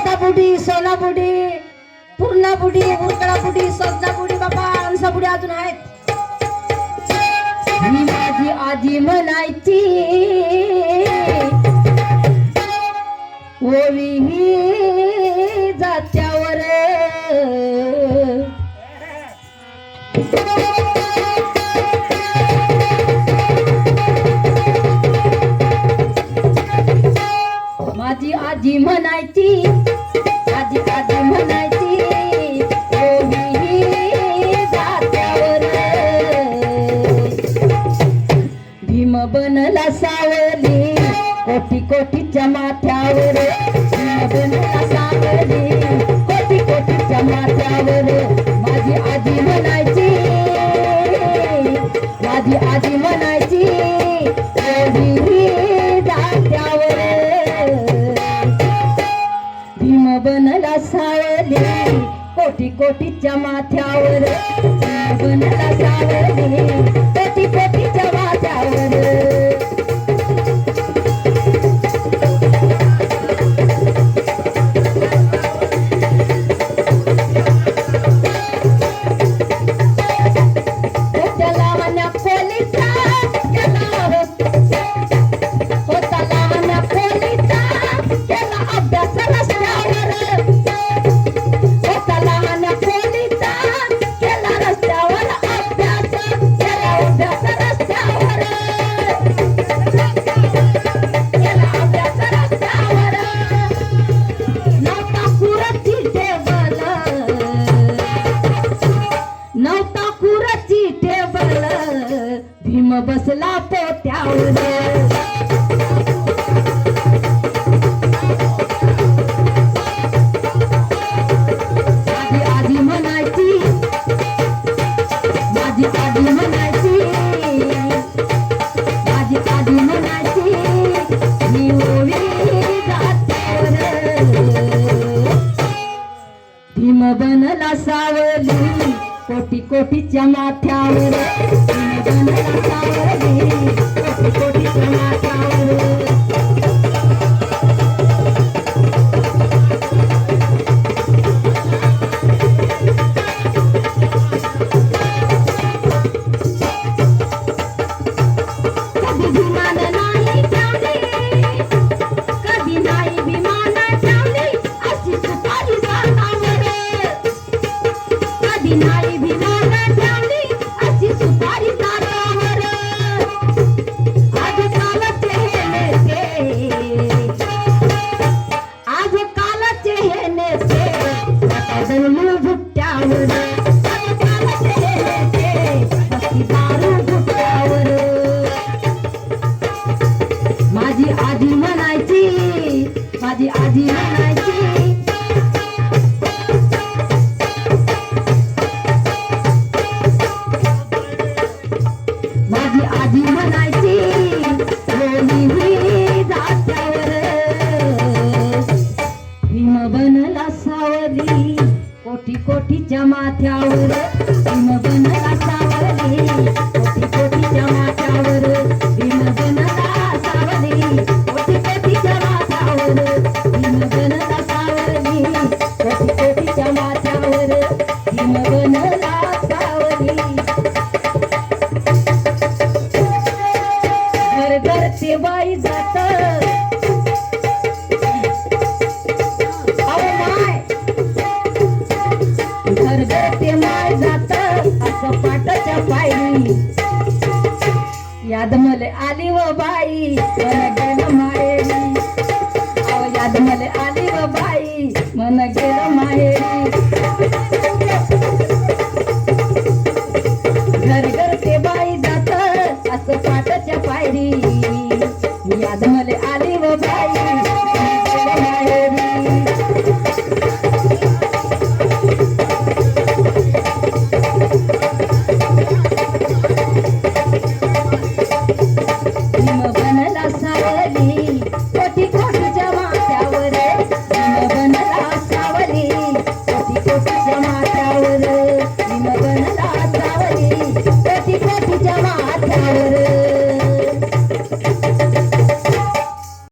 लता बुडी, सोना बुडी, पूर्णा बुडी, उरकडा बुडी, सजना बुडी, बाबा अंसा बुडी अजून आहेत. ही माझी आजी म्हणायची ओवी ही जात्यावर माझी आजी म्हणायची आजी आजी म्हणायची ओवी ही जात्यावर भीम बनला सावली कोटी कोटीच्या माथ्यावर भीम बनला सावली कोटी कोटीच्या माथ्यावर माझी आजी म्हणायची माझी आजी म्हणायची ओवी ही जात्यावर भीम बनला सावली कोटी कोटीच्या माथ्यावर भीम बनला सावली कोटी कोटीच्या माथ्यावर भीम बसला पोत्यावर माझी आजी म्हणायची माझी आजी म्हणायची माझी आजी म्हणायची मी ओवी जात्यावर भीम बनला सावली कोटी कोटीच्या माथ्यावर भीम बनला सावली कोटी कोटीच्या माथ्यावर कधी विमान नाही ठेवली कधी नाही विमान ठेवली अशी सुपारी जातावर कधी नाही विमान ठेवली अशी सुपारी जातावर आज कालचे हे नेते आज कालचे हे नेते बदलू भुट्ट्यावर आज कालचे हे नेते बसती दारू भुट्ट्यावर माझी आजी म्हणायची माझी आजी म्हणायची माझी आजी म्हणायची ओवी ही जात्यावर भीम बनला सावली कोटी कोटीच्या माथ्यावर भीम बनला सावली कोटी कोटीच्या माथ्यावर भीम बनला सावली कोटी कोटीच्या माथ्यावर भीम बनला सावली कोटी कोटीच्या माथ्यावर भीम बनला सावली घर घर ते बाई जात घर घर ते माय जात असं पाटाच्या पायरी याद मले आली व बाई